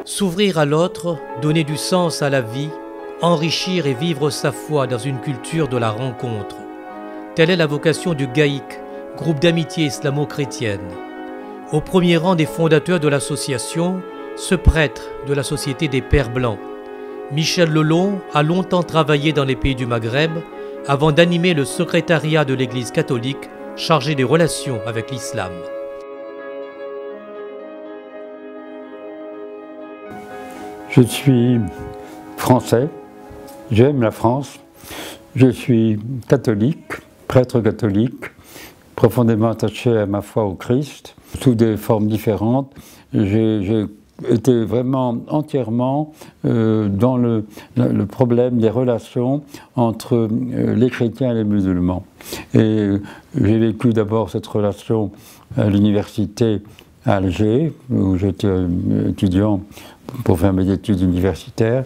S'ouvrir à l'autre, donner du sens à la vie, enrichir et vivre sa foi dans une culture de la rencontre. Telle est la vocation du GAIC, groupe d'amitié islamo-chrétienne. Au premier rang des fondateurs de l'association, ce prêtre de la Société des Pères Blancs. Michel Lelon a longtemps travaillé dans les pays du Maghreb avant d'animer le secrétariat de l'Église catholique chargé des relations avec l'islam. Je suis français, j'aime la France, je suis catholique, prêtre catholique, profondément attaché à ma foi au Christ, sous des formes différentes. J'ai été vraiment entièrement dans le problème des relations entre les chrétiens et les musulmans. Et j'ai vécu d'abord cette relation à l'université à Alger, où j'étais étudiant pour faire mes études universitaires,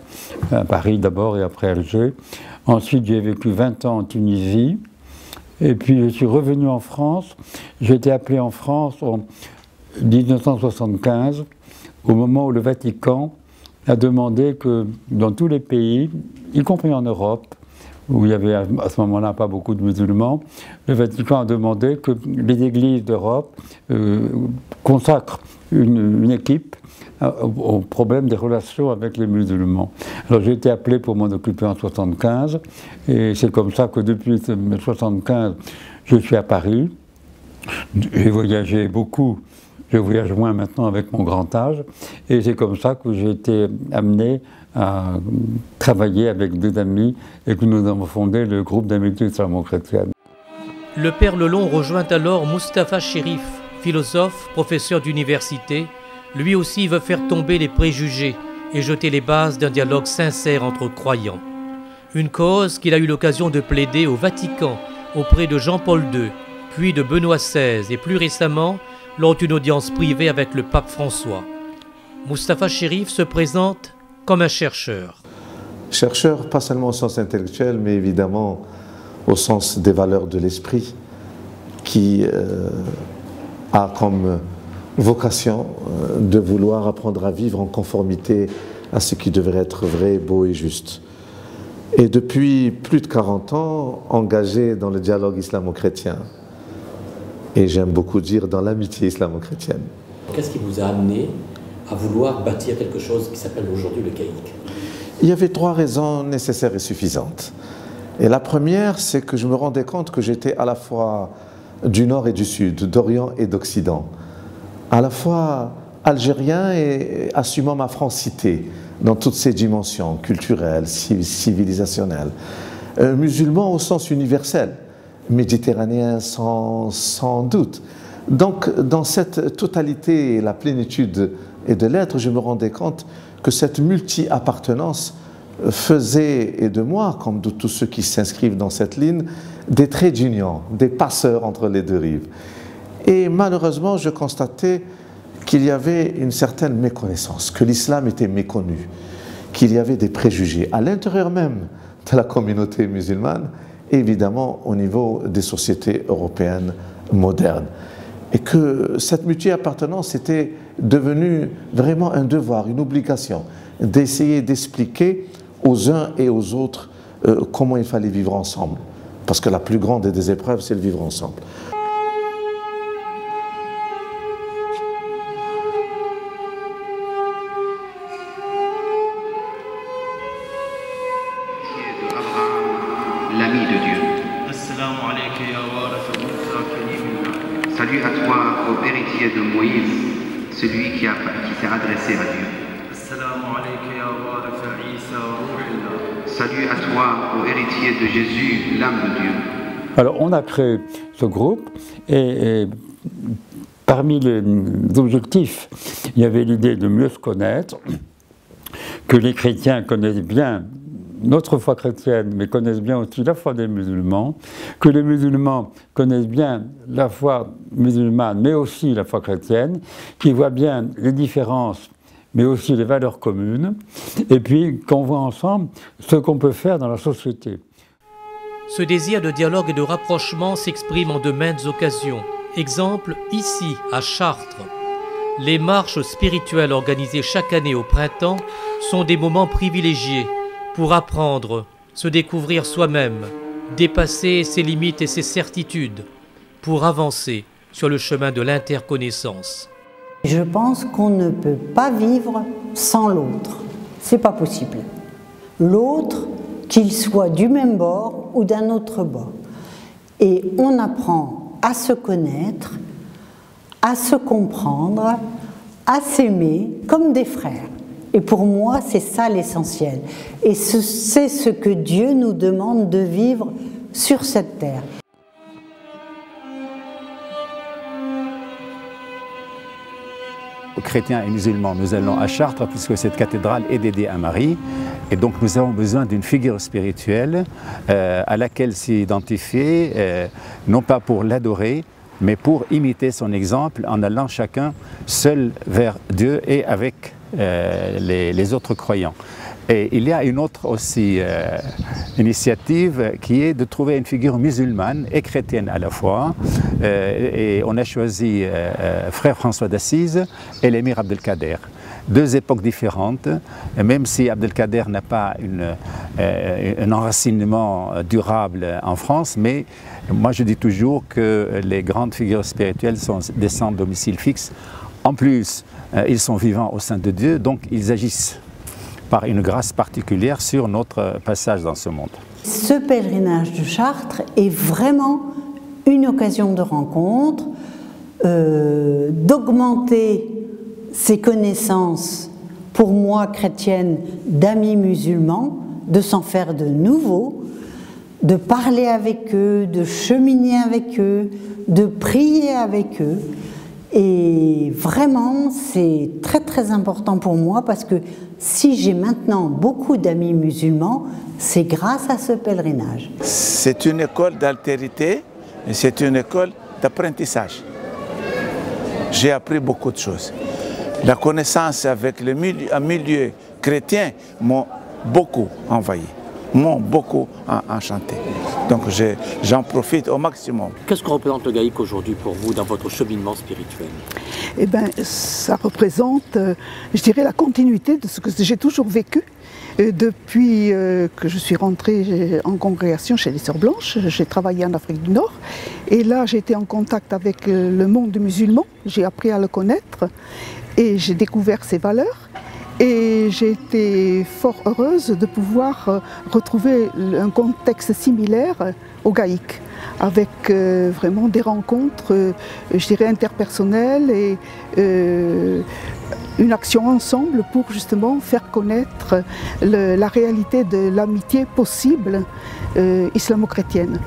à Paris d'abord et après Alger. Ensuite, j'ai vécu 20 ans en Tunisie, et puis je suis revenu en France. J'ai été appelé en France en 1975, au moment où le Vatican a demandé que dans tous les pays, y compris en Europe, où il y avait à ce moment-là pas beaucoup de musulmans, le Vatican a demandé que les églises d'Europe consacrent une équipe au problème des relations avec les musulmans. Alors j'ai été appelé pour m'en occuper en 1975, et c'est comme ça que depuis 1975, je suis à Paris. J'ai voyagé beaucoup, je voyage moins maintenant avec mon grand âge, et c'est comme ça que j'ai été amené à travailler avec deux amis et que nous avons fondé le groupe d'amitié islamo-chrétienne. Le père Lelon rejoint alors Mustapha Chérif, philosophe, professeur d'université. Lui aussi veut faire tomber les préjugés et jeter les bases d'un dialogue sincère entre croyants. Une cause qu'il a eu l'occasion de plaider au Vatican auprès de Jean-Paul II, puis de Benoît XVI et plus récemment lors d'une audience privée avec le pape François. Mustapha Chérif se présente comme un chercheur. Chercheur, pas seulement au sens intellectuel, mais évidemment au sens des valeurs de l'esprit, qui a comme vocation de vouloir apprendre à vivre en conformité à ce qui devrait être vrai, beau et juste. Et depuis plus de 40 ans, engagé dans le dialogue islamo-chrétien. Et j'aime beaucoup dire dans l'amitié islamo-chrétienne. Qu'est-ce qui vous a amené à vouloir bâtir quelque chose qui s'appelle aujourd'hui le GAIC? Il y avait 3 raisons nécessaires et suffisantes. Et la première, c'est que je me rendais compte que j'étais à la fois du Nord et du Sud, d'Orient et d'Occident, à la fois algérien et assumant ma francité dans toutes ses dimensions culturelles, civilisationnelles, musulman au sens universel, méditerranéen sans doute. Donc, dans cette totalité et la plénitude et de l'être, je me rendais compte que cette multi-appartenance faisait, et de moi, comme de tous ceux qui s'inscrivent dans cette ligne, des traits d'union, des passeurs entre les deux rives. Et malheureusement, je constatais qu'il y avait une certaine méconnaissance, que l'islam était méconnu, qu'il y avait des préjugés à l'intérieur même de la communauté musulmane, et évidemment au niveau des sociétés européennes modernes. Et que cette multi-appartenance était devenue vraiment un devoir, une obligation, d'essayer d'expliquer aux uns et aux autres comment il fallait vivre ensemble. Parce que la plus grande des épreuves, c'est le vivre ensemble. L'ami de Dieu. Salut à toi, ô héritier de Moïse, celui qui s'est adressé à Dieu. Salut à toi, ô héritier de Jésus, l'âme de Dieu. Alors on a créé ce groupe et parmi les objectifs, il y avait l'idée de mieux se connaître, que les chrétiens connaissent bien notre foi chrétienne, mais connaissent bien aussi la foi des musulmans, que les musulmans connaissent bien la foi musulmane, mais aussi la foi chrétienne, qu'ils voient bien les différences, mais aussi les valeurs communes, et puis qu'on voit ensemble ce qu'on peut faire dans la société. Ce désir de dialogue et de rapprochement s'exprime en de maintes occasions. Exemple, ici, à Chartres. Les marches spirituelles organisées chaque année au printemps sont des moments privilégiés pour apprendre, se découvrir soi-même, dépasser ses limites et ses certitudes, pour avancer sur le chemin de l'interconnaissance. Je pense qu'on ne peut pas vivre sans l'autre. C'est pas possible. L'autre, qu'il soit du même bord ou d'un autre bord. Et on apprend à se connaître, à se comprendre, à s'aimer comme des frères. Et pour moi, c'est ça l'essentiel. Et c'est ce que Dieu nous demande de vivre sur cette terre. Chrétiens et musulmans, nous allons à Chartres puisque cette cathédrale est dédiée à Marie et donc nous avons besoin d'une figure spirituelle à laquelle s'identifier, non pas pour l'adorer, mais pour imiter son exemple en allant chacun seul vers Dieu et avec les autres croyants. Et il y a une autre aussi initiative qui est de trouver une figure musulmane et chrétienne à la fois. Et on a choisi Frère François d'Assise et l'émir Abdelkader. Deux époques différentes, même si Abdelkader n'a pas un enracinement durable en France, mais moi je dis toujours que les grandes figures spirituelles sont des sans domicile fixe. En plus, ils sont vivants au sein de Dieu, donc ils agissent par une grâce particulière sur notre passage dans ce monde. Ce pèlerinage de Chartres est vraiment une occasion de rencontre, d'augmenter ses connaissances, pour moi chrétienne, d'amis musulmans, de s'en faire de nouveaux, de parler avec eux, de cheminer avec eux, de prier avec eux. Et vraiment, c'est très très important pour moi parce que si j'ai maintenant beaucoup d'amis musulmans, c'est grâce à ce pèlerinage. C'est une école d'altérité et c'est une école d'apprentissage. J'ai appris beaucoup de choses. La connaissance avec un milieu chrétien m'a beaucoup envahi, m'ont beaucoup enchanté. Donc j'en profite au maximum. Qu'est-ce que représente le GAIC aujourd'hui pour vous dans votre cheminement spirituel? Eh bien, ça représente, je dirais, la continuité de ce que j'ai toujours vécu. Depuis que je suis rentrée en congrégation chez les Sœurs Blanches, j'ai travaillé en Afrique du Nord. Et là, j'ai été en contact avec le monde musulman, j'ai appris à le connaître et j'ai découvert ses valeurs. Et j'ai été fort heureuse de pouvoir retrouver un contexte similaire au GAIC, avec vraiment des rencontres, je dirais, interpersonnelles et une action ensemble pour justement faire connaître la réalité de l'amitié possible islamo-chrétienne.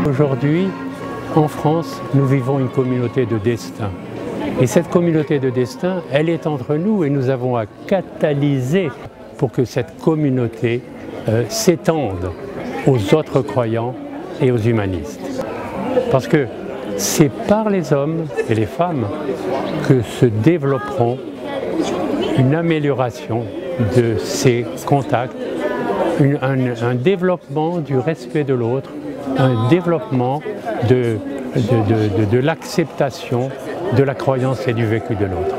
Aujourd'hui, en France, nous vivons une communauté de destin. Et cette communauté de destin, elle est entre nous et nous avons à catalyser pour que cette communauté s'étende aux autres croyants et aux humanistes. Parce que c'est par les hommes et les femmes que se développeront une amélioration de ces contacts, un développement du respect de l'autre, un développement de l'acceptation de la croyance et du vécu de l'autre.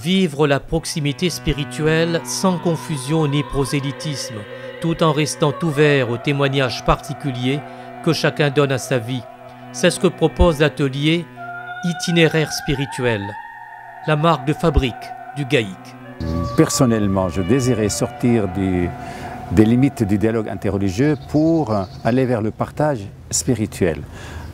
Vivre la proximité spirituelle sans confusion ni prosélytisme, tout en restant ouvert aux témoignages particuliers que chacun donne à sa vie. C'est ce que propose l'atelier Itinéraire spirituel, la marque de fabrique du GAIC. Personnellement, je désirais sortir des limites du dialogue interreligieux pour aller vers le partage spirituel.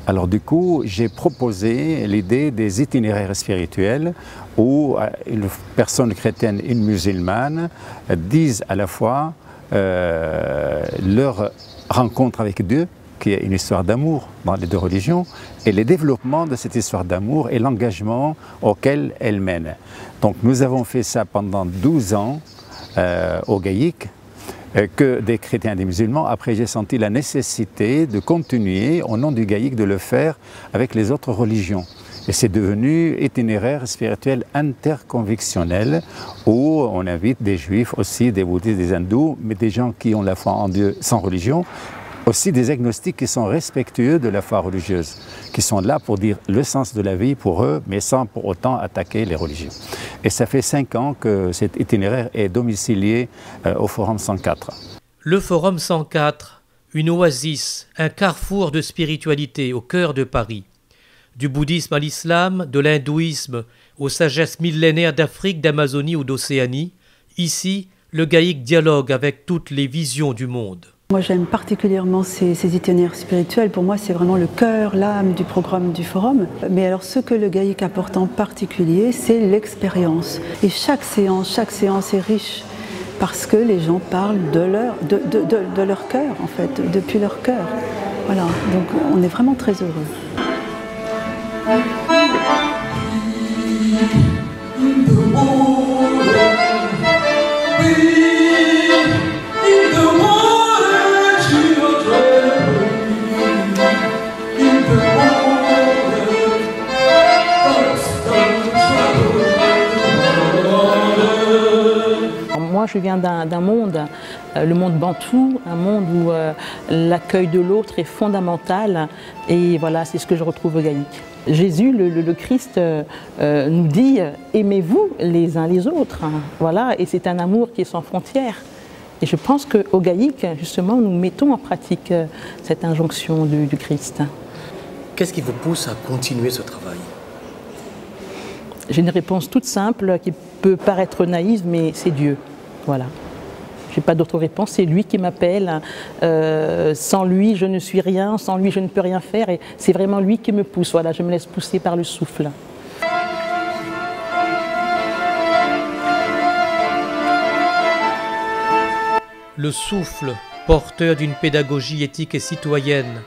Alors du coup, j'ai proposé l'idée des itinéraires spirituels où une personne chrétienne et une musulmane disent à la fois leur rencontre avec Dieu, qui est une histoire d'amour dans les deux religions, et le développement de cette histoire d'amour et l'engagement auquel elle mène. Donc nous avons fait ça pendant 12 ans au GAIC, que des chrétiens et des musulmans. Après, j'ai senti la nécessité de continuer, au nom du GAIC, de le faire avec les autres religions. Et c'est devenu itinéraire spirituel interconvictionnel, où on invite des juifs aussi, des bouddhistes, des hindous, mais des gens qui ont la foi en Dieu sans religion, aussi des agnostiques qui sont respectueux de la foi religieuse, qui sont là pour dire le sens de la vie pour eux, mais sans pour autant attaquer les religions. Et ça fait 5 ans que cet itinéraire est domicilié au Forum 104. Le Forum 104, une oasis, un carrefour de spiritualité au cœur de Paris. Du bouddhisme à l'islam, de l'hindouisme aux sagesses millénaires d'Afrique, d'Amazonie ou d'Océanie, ici, le GAIC dialogue avec toutes les visions du monde. Moi j'aime particulièrement ces itinéraires spirituels. Pour moi c'est vraiment le cœur, l'âme du programme du forum. Mais alors ce que le GAIC apporte en particulier, c'est l'expérience. Et chaque séance est riche parce que les gens parlent de leur cœur en fait, depuis leur cœur. Voilà, donc on est vraiment très heureux. Moi, je viens d'un monde, le monde bantou, un monde où l'accueil de l'autre est fondamental. Et voilà, c'est ce que je retrouve au GAIC. Jésus, le Christ, nous dit « aimez-vous les uns les autres ». Voilà, et c'est un amour qui est sans frontières. Et je pense qu'au GAIC, justement, nous mettons en pratique cette injonction du Christ. Qu'est-ce qui vous pousse à continuer ce travail? J'ai une réponse toute simple qui peut paraître naïve, mais c'est Dieu. Voilà. Je n'ai pas d'autre réponse, c'est lui qui m'appelle. Sans lui, je ne suis rien, sans lui, je ne peux rien faire. Et c'est vraiment lui qui me pousse. Voilà, je me laisse pousser par le souffle. Le souffle, porteur d'une pédagogie éthique et citoyenne.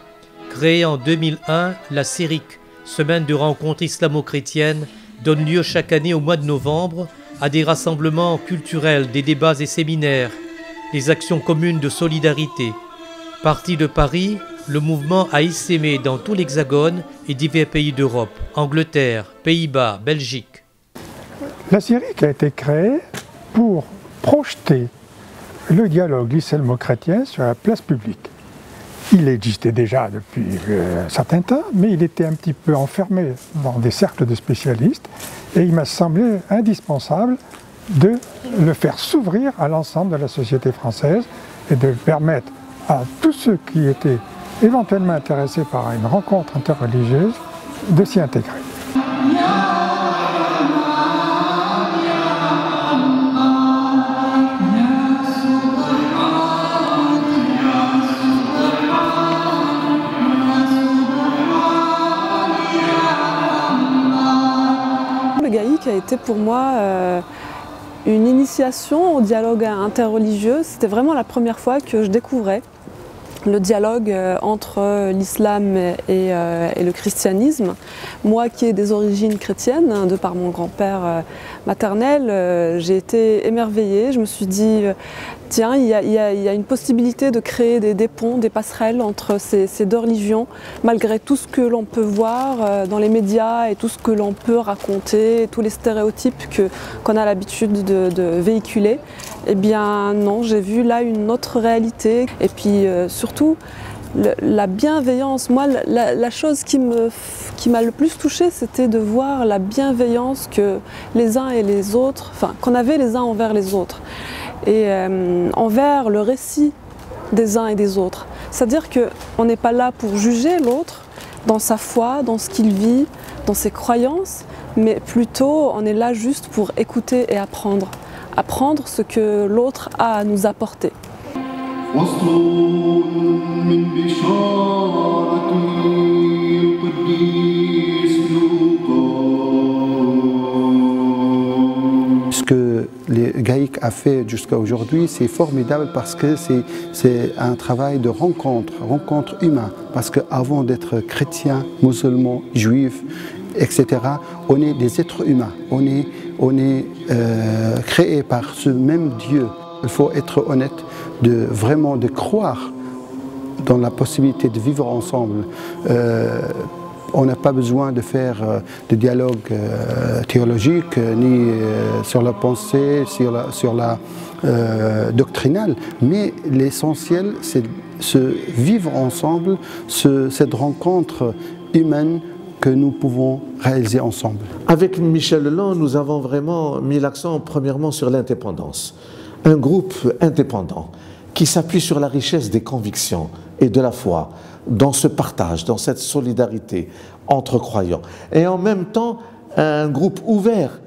Créée en 2001, la CERIC, Semaine de rencontres islamo-chrétiennes, donne lieu chaque année au mois de novembre à des rassemblements culturels, des débats et séminaires, des actions communes de solidarité. Parti de Paris, le mouvement a essaimé dans tout l'Hexagone et divers pays d'Europe, Angleterre, Pays-Bas, Belgique. La CERIC a été créée pour projeter le dialogue islamo-chrétien sur la place publique. Il existait déjà depuis un certain temps, mais il était un petit peu enfermé dans des cercles de spécialistes et il m'a semblé indispensable de le faire s'ouvrir à l'ensemble de la société française et de permettre à tous ceux qui étaient éventuellement intéressés par une rencontre interreligieuse de s'y intégrer. Le GAIC a été pour moi une initiation au dialogue interreligieux. C'était vraiment la première fois que je découvrais le dialogue entre l'islam et le christianisme. Moi qui ai des origines chrétiennes, de par mon grand-père maternel, j'ai été émerveillée. Je me suis dit, tiens, il y a une possibilité de créer des ponts, des passerelles entre ces deux religions, malgré tout ce que l'on peut voir dans les médias et tout ce que l'on peut raconter, tous les stéréotypes qu'on a l'habitude de véhiculer. Eh bien non, j'ai vu là une autre réalité. Et puis surtout, la bienveillance. Moi, la chose qui m'a le plus touchée, c'était de voir la bienveillance que les uns et les autres, enfin, qu'on avait les uns envers les autres. Et envers le récit des uns et des autres. C'est-à-dire qu'on n'est pas là pour juger l'autre dans sa foi, dans ce qu'il vit, dans ses croyances, mais plutôt on est là juste pour écouter et apprendre. Apprendre ce que l'autre a à nous apporter. Ce que les GAIC a fait jusqu'à aujourd'hui, c'est formidable parce que c'est un travail de rencontre humain. Parce qu'avant d'être chrétien, musulman, juif, etc., on est des êtres humains. On est créé par ce même Dieu. Il faut être honnête, vraiment de croire dans la possibilité de vivre ensemble. On n'a pas besoin de faire de dialogue théologique, ni sur la pensée, sur la doctrinale, mais l'essentiel, c'est ce vivre ensemble, cette rencontre humaine que nous pouvons réaliser ensemble. Avec Michel Leland, nous avons vraiment mis l'accent premièrement sur l'indépendance. Un groupe indépendant qui s'appuie sur la richesse des convictions et de la foi, dans ce partage, dans cette solidarité entre croyants. Et en même temps, un groupe ouvert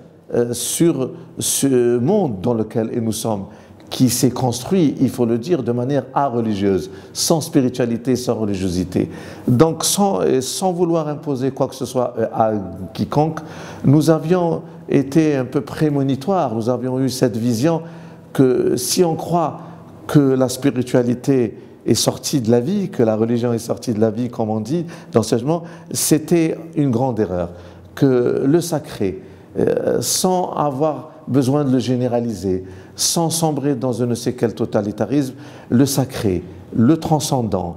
sur ce monde dans lequel nous sommes, qui s'est construit, il faut le dire, de manière areligieuse, sans spiritualité, sans religiosité. Donc sans vouloir imposer quoi que ce soit à quiconque, nous avions été un peu prémonitoires, nous avions eu cette vision que si on croit que la spiritualité est sortie de la vie, que la religion est sortie de la vie, comme on dit, d'enseignement, c'était une grande erreur. Que le sacré, sans avoir besoin de le généraliser, sans sombrer dans je ne sais quel totalitarisme, le sacré, le transcendant,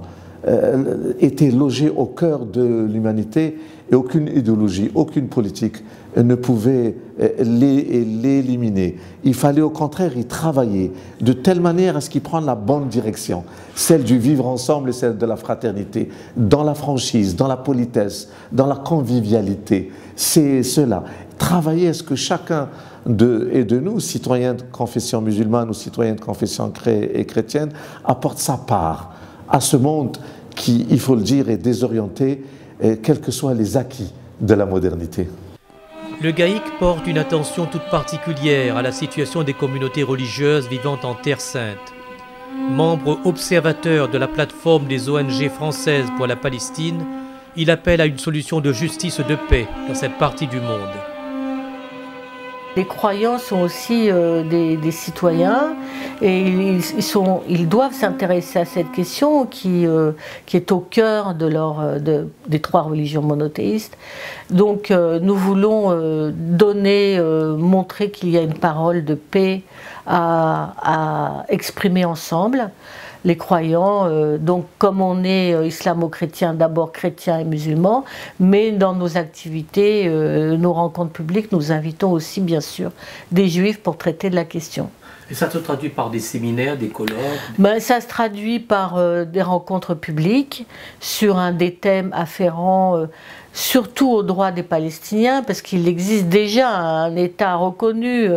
était logé au cœur de l'humanité et aucune idéologie, aucune politique ne pouvait l'éliminer. Il fallait au contraire y travailler de telle manière à ce qu'il prenne la bonne direction, celle du vivre ensemble et celle de la fraternité, dans la franchise, dans la politesse, dans la convivialité. C'est cela. Travailler à ce que chacun de nous, citoyens de confession musulmane ou citoyens de confession chrétienne, apporte sa part à ce monde qui, il faut le dire, est désorienté, quels que soient les acquis de la modernité. Le GAIC porte une attention toute particulière à la situation des communautés religieuses vivant en Terre Sainte. Membre observateur de la plateforme des ONG françaises pour la Palestine, il appelle à une solution de justice et de paix dans cette partie du monde. Les croyants sont aussi des citoyens et ils doivent s'intéresser à cette question qui est au cœur des trois religions monothéistes. Donc nous voulons montrer qu'il y a une parole de paix à exprimer ensemble. Les croyants, donc comme on est islamo-chrétien, d'abord chrétien et musulman, mais dans nos activités, nos rencontres publiques, nous invitons aussi bien sûr des juifs pour traiter de la question. Et ça se traduit par des séminaires, des colloques? Ça se traduit par des rencontres publiques sur des thèmes afférents surtout aux droits des Palestiniens, parce qu'il existe déjà un État reconnu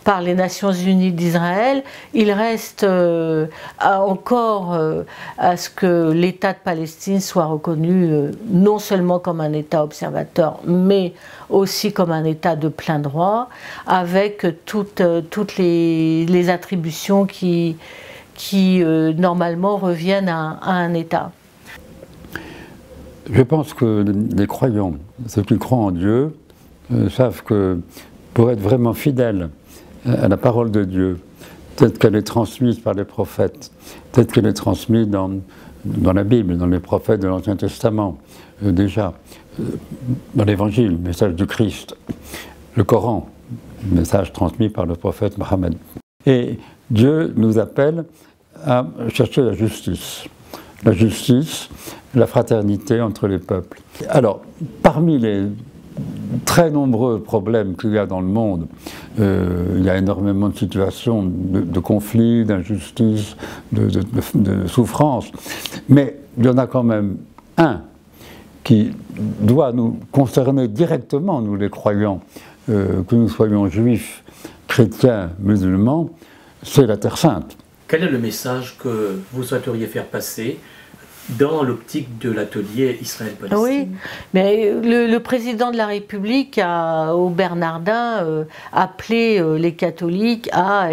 par les Nations Unies d'Israël. Il reste encore à ce que l'État de Palestine soit reconnu non seulement comme un État observateur, mais aussi comme un État de plein droit, avec toutes les attributions qui normalement reviennent à un État. Je pense que les croyants, ceux qui croient en Dieu, savent que pour être vraiment fidèles à la parole de Dieu, peut-être qu'elle est transmise par les prophètes, peut-être qu'elle est transmise dans la Bible, dans les prophètes de l'Ancien Testament, déjà, dans l'Évangile, le message du Christ, le Coran, le message transmis par le prophète Mohammed. Et Dieu nous appelle à chercher la justice. La justice, la fraternité entre les peuples. Alors, parmi les très nombreux problèmes qu'il y a dans le monde, il y a énormément de situations de conflits, d'injustice, de souffrance, mais il y en a quand même un qui doit nous concerner directement, nous les croyants, que nous soyons juifs, chrétiens, musulmans, c'est la Terre Sainte. Quel est le message que vous souhaiteriez faire passer dans l'optique de l'atelier Israël-Palestine? Oui, mais le président de la République au Bernardin appelé les catholiques à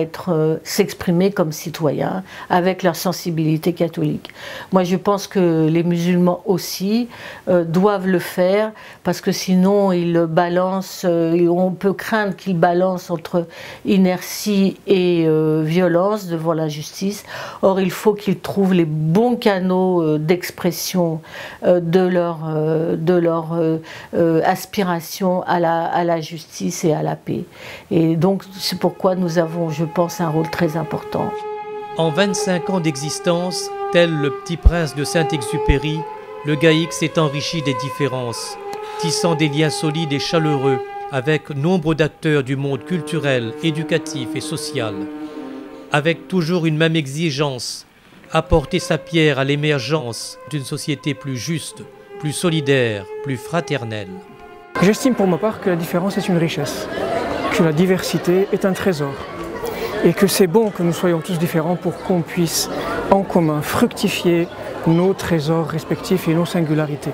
s'exprimer comme citoyens avec leur sensibilité catholique. Moi je pense que les musulmans aussi doivent le faire, parce que sinon ils balancent, on peut craindre qu'ils balancent entre inertie et violence devant l'injustice. Or il faut qu'ils trouvent les bons canaux d'expression de leur aspiration à la justice et à la paix. Et donc c'est pourquoi nous avons, je pense, un rôle très important. En 25 ans d'existence, tel le Petit Prince de Saint-Exupéry, le GAIC s'est enrichi des différences, tissant des liens solides et chaleureux avec nombre d'acteurs du monde culturel, éducatif et social, avec toujours une même exigence: apporter sa pierre à l'émergence d'une société plus juste, plus solidaire, plus fraternelle. J'estime pour ma part que la différence est une richesse, que la diversité est un trésor, et que c'est bon que nous soyons tous différents pour qu'on puisse en commun fructifier nos trésors respectifs et nos singularités.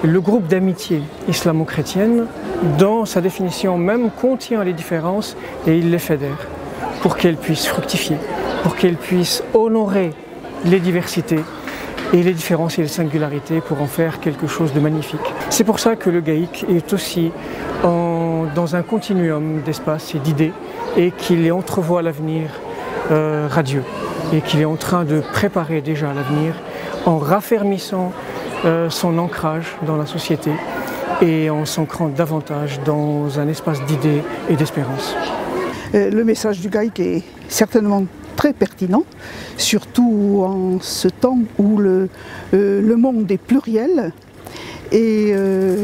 Le groupe d'amitié islamo-chrétienne, dans sa définition même, contient les différences et il les fédère pour qu'elles puissent fructifier, pour qu'elles puissent honorer les diversités et les différences et les singularités pour en faire quelque chose de magnifique. C'est pour ça que le GAIC est aussi dans un continuum d'espace et d'idées, et qu'il entrevoit l'avenir radieux, et qu'il est en train de préparer déjà l'avenir en raffermissant son ancrage dans la société et en s'ancrant davantage dans un espace d'idées et d'espérance. Le message du GAIC est certainement très pertinent, surtout en ce temps où le monde est pluriel. Et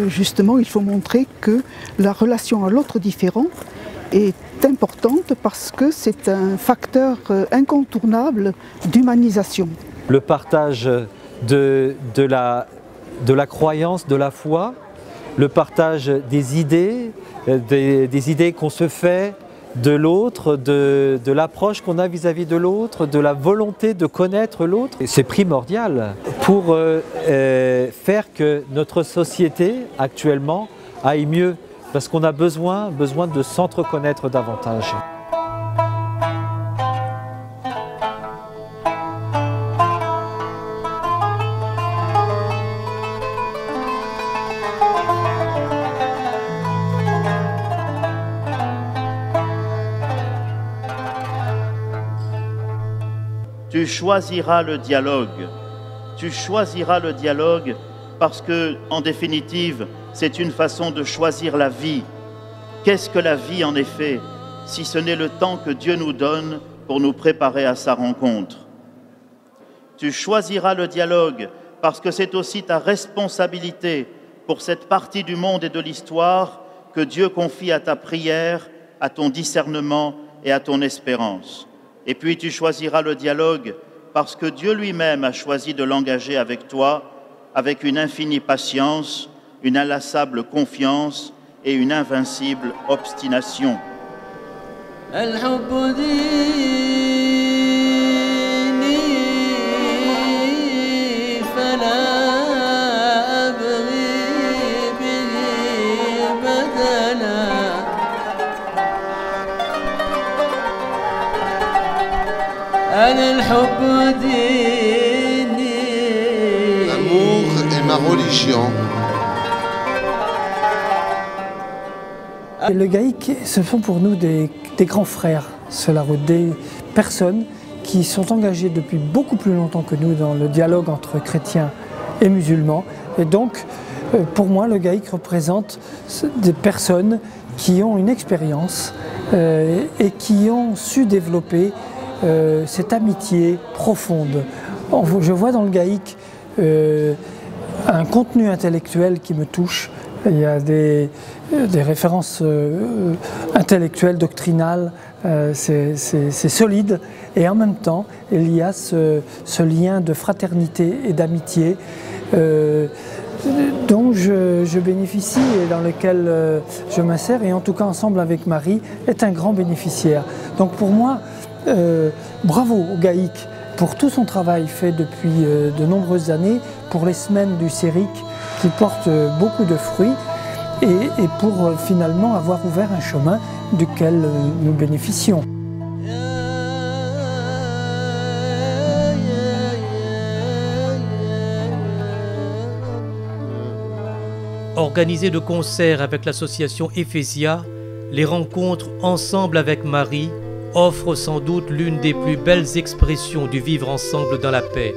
justement, il faut montrer que la relation à l'autre différent est importante parce que c'est un facteur incontournable d'humanisation. Le partage de la croyance, de la foi, le partage des idées qu'on se fait de l'autre, de l'approche qu'on a vis-à-vis de l'autre, de la volonté de connaître l'autre. C'est primordial pour faire que notre société actuellement aille mieux, parce qu'on a besoin de s'entreconnaître davantage. Tu choisiras le dialogue. Tu choisiras le dialogue parce que, en définitive, c'est une façon de choisir la vie. Qu'est-ce que la vie, en effet, si ce n'est le temps que Dieu nous donne pour nous préparer à sa rencontre? Tu choisiras le dialogue parce que c'est aussi ta responsabilité pour cette partie du monde et de l'histoire que Dieu confie à ta prière, à ton discernement et à ton espérance. Et puis tu choisiras le dialogue parce que Dieu lui-même a choisi de l'engager avec toi, avec une infinie patience, une inlassable confiance et une invincible obstination. L'amour est ma religion. Le GAIC, ce sont pour nous des grands frères, des personnes qui sont engagées depuis beaucoup plus longtemps que nous dans le dialogue entre chrétiens et musulmans. Et donc, pour moi, le GAIC représente des personnes qui ont une expérience et qui ont su développer cette amitié profonde. Je vois dans le GAIC un contenu intellectuel qui me touche. Il y a des références intellectuelles, doctrinales, c'est solide. Et en même temps, il y a ce lien de fraternité et d'amitié dont je bénéficie et dans lequel je m'insère. Et en tout cas, ensemble avec Marie, est un grand bénéficiaire. Donc pour moi, Bravo au GAIC pour tout son travail fait depuis de nombreuses années pour les semaines du CERIC qui portent beaucoup de fruits et pour finalement avoir ouvert un chemin duquel nous bénéficions. Organisées de concert avec l'association Ephésia, les rencontres Ensemble avec Marie offrent sans doute l'une des plus belles expressions du vivre ensemble dans la paix,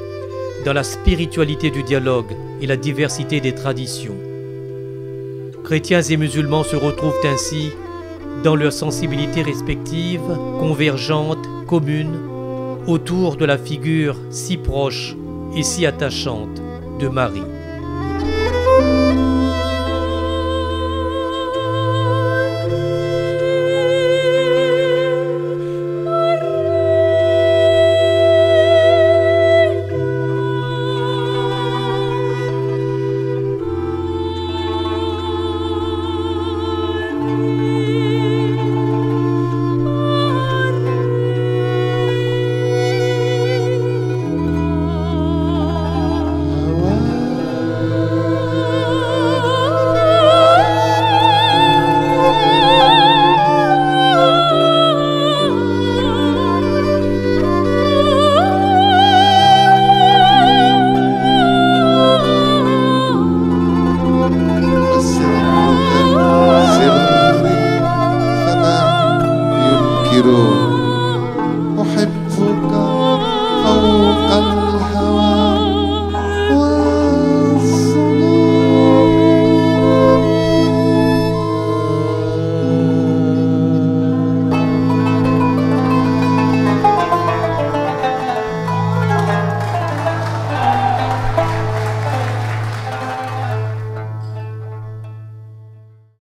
dans la spiritualité du dialogue et la diversité des traditions. Chrétiens et musulmans se retrouvent ainsi dans leurs sensibilités respectives, convergentes, communes, autour de la figure si proche et si attachante de Marie.